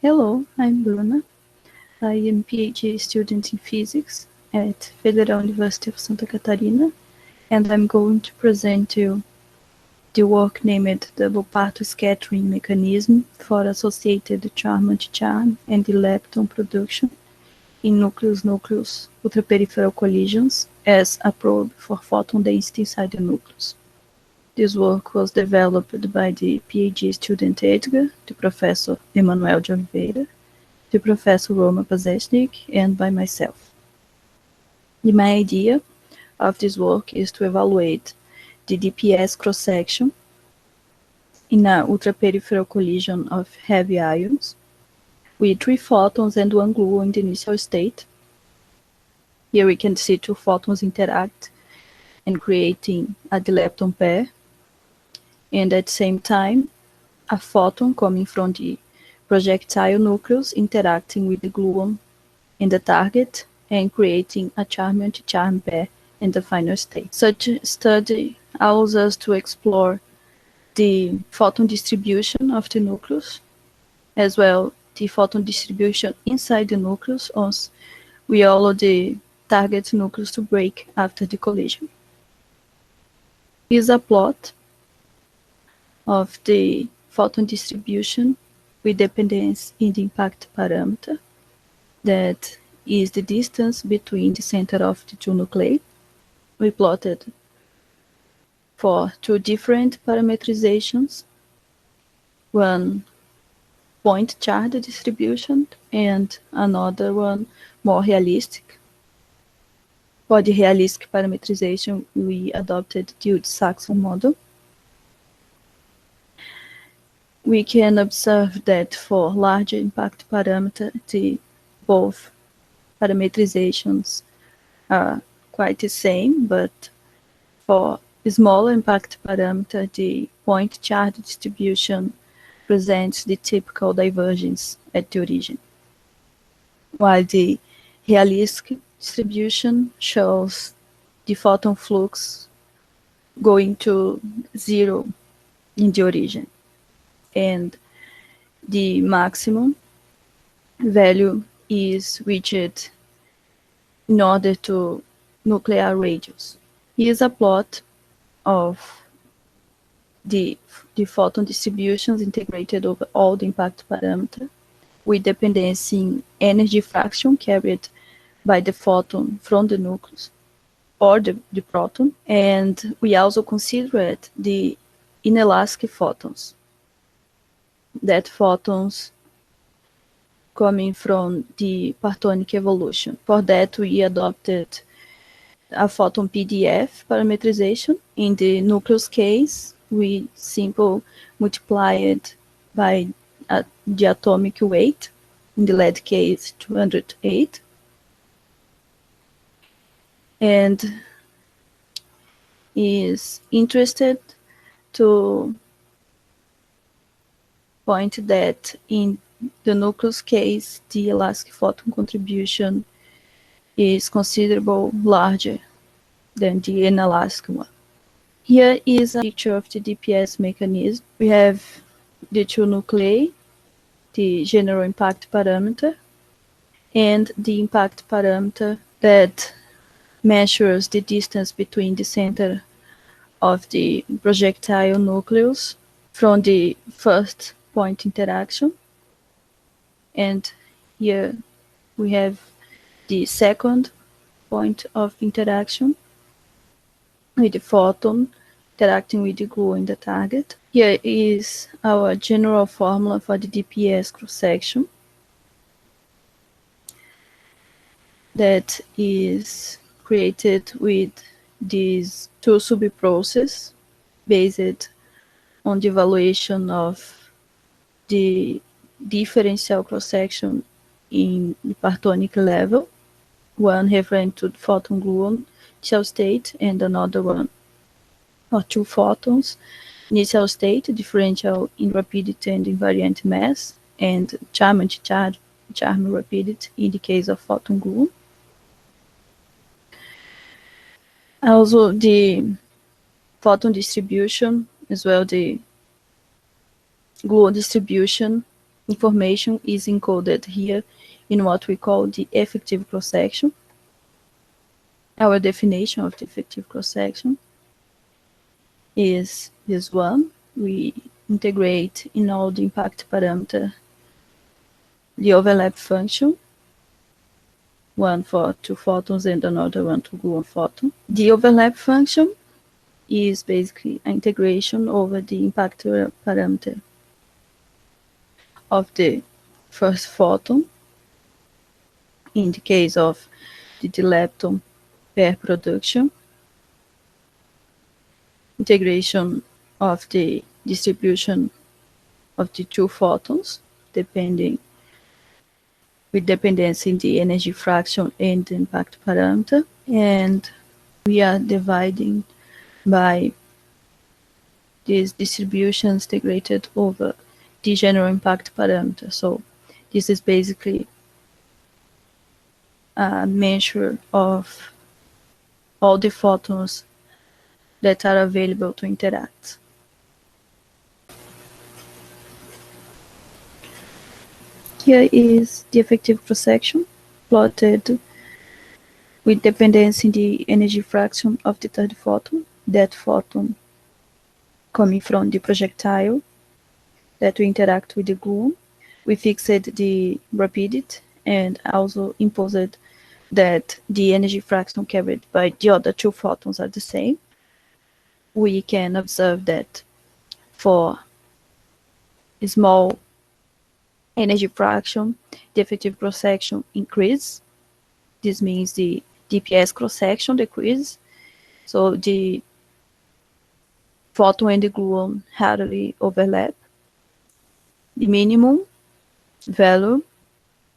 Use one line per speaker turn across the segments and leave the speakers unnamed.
Hello, I'm Bruna. I am PhD student in physics at Federal University of Santa Catarina, and I'm going to present you the work named Double Parto Scattering Mechanism for Associated Charm-anticharm and lepton production in nucleus-nucleus ultraperipheral collisions as a probe for photon density inside the nucleus. This work was developed by the PhD student Edgar, the Professor Emanuel de Oliveira, the Professor Roma Pazesnik, and by myself. My idea of this work is to evaluate the DPS cross-section in an ultraperipheral collision of heavy ions with 3 photons and 1 gluon in the initial state. Here we can see 2 photons interact and creating a dilepton pair, and at the same time a photon coming from the projectile nucleus interacting with the gluon in the target and creating a charm-anticharm pair in the final state. Such a study allows us to explore the photon distribution of the nucleus, as well the photon distribution inside the nucleus once we allow the target nucleus to break after the collision. Here is a plot of the photon distribution with dependence in the impact parameter, that is the distance between the center of the 2 nuclei. We plotted for 2 different parametrizations, one point charge distribution and another one more realistic. For the realistic parametrization, we adopted the Saxon model. We can observe that for larger impact parameter, both parametrizations are quite the same, but for smaller impact parameter, the point charge distribution presents the typical divergence at the origin, while the realistic distribution shows the photon flux going to 0 in the origin, and the maximum value is reached in order to nuclear radius. Here is a plot of the photon distributions integrated over all the impact parameter with dependence in energy fraction carried by the photon from the nucleus or the proton, and we also considered the inelastic photons, that photons coming from the partonic evolution. For that, we adopted a photon PDF parametrization. In the nucleus case, we simply multiplied by the atomic weight, in the lead case 208, and is interested to point that in the nucleus case, the elastic photon contribution is considerably larger than the inelastic one. Here is a picture of the DPS mechanism. We have the 2 nuclei, the general impact parameter, and the impact parameter that measures the distance between the center of the projectile nucleus from the first point interaction. And here we have the second point of interaction with the photon interacting with the gluon in the target. Here is our general formula for the DPS cross-section, that is created with these 2 sub-processes based on the evaluation of the differential cross-section in the partonic level, one referring to the photon gluon initial state and another one or 2 photons initial state, differential in rapidity and invariant mass, and charm-anticharm rapidity in the case of photon gluon. Also the photon distribution, as well the gluon distribution, information is encoded here in what we call the effective cross-section. Our definition of the effective cross-section is this one. We integrate in all the impact parameter the overlap function, one for 2 photons and another one to gluon photon. The overlap function is basically an integration over the impact parameter of the first photon, in the case of the lepton pair production, integration of the distribution of the 2 photons, with dependence in the energy fraction and the impact parameter, and we are dividing by these distributions integrated over the general impact parameter. So this is basically a measure of all the photons that are available to interact. Here is the effective cross-section plotted with dependence in the energy fraction of the third photon, that photon coming from the projectile that will interact with the gluon. We fixed the rapidity and also imposed that the energy fraction carried by the other 2 photons are the same. We can observe that for a small energy fraction, the effective cross-section increases. This means the DPS cross-section decreases. So the photon and the gluon hardly overlap. The minimum value,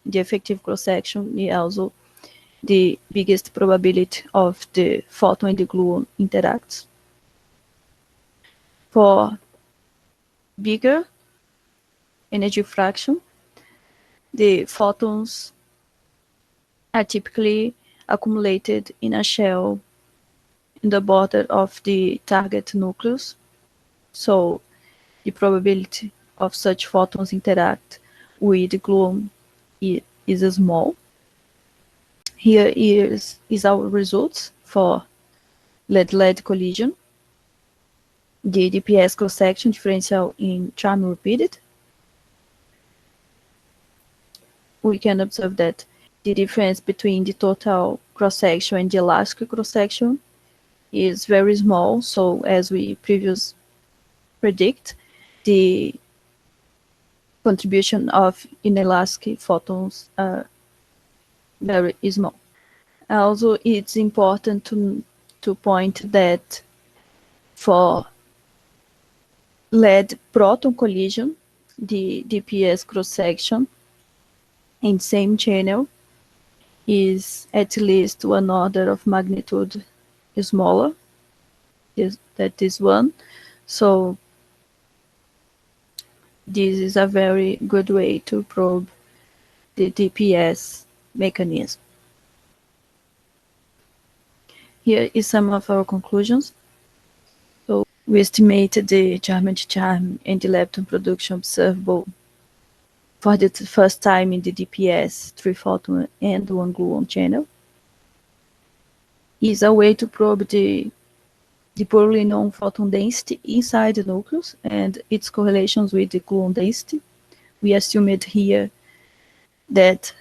the effective cross-section, is also the biggest probability of the photon and the gluon interacts. For bigger energy fraction, the photons are typically accumulated in a shell in the border of the target nucleus. So the probability of such photons interact with the gluon is small. Here is our results for lead-lead collision. The DPS cross-section differential in charm repeated. We can observe that the difference between the total cross-section and the elastic cross-section is very small. So as we previously predict, the contribution of inelastic photons are very small. Also, it's important to point that for lead proton collision, the DPS cross-section in same channel is at least 1 order of magnitude smaller than this one. So this is a very good way to probe the DPS mechanism. Here is some of our conclusions. So we estimated the charm-anticharm and the lepton production observable for the first time in the DPS 3 photon and 1 gluon channel. Is a way to probe the poorly known photon density inside the nucleus and its correlations with the gluon density. We assumed here that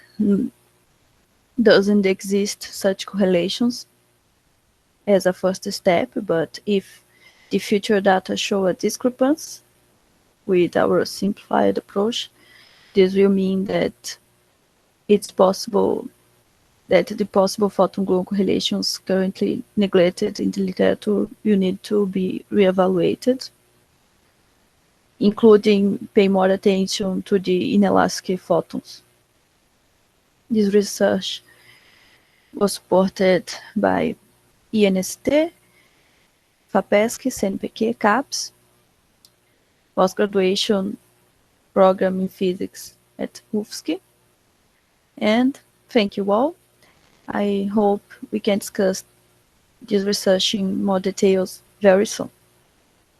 doesn't exist such correlations as a first step, but if the future data show a discrepancy with our simplified approach, this will mean that it's possible that the possible photon-gluon correlations currently neglected in the literature will need to be reevaluated, including pay more attention to the inelastic photons. This research was supported by INST, FAPESC, CNPq, CAPES, postgraduation program in physics at UPCs, and thank you all. I hope we can discuss this research in more details very soon.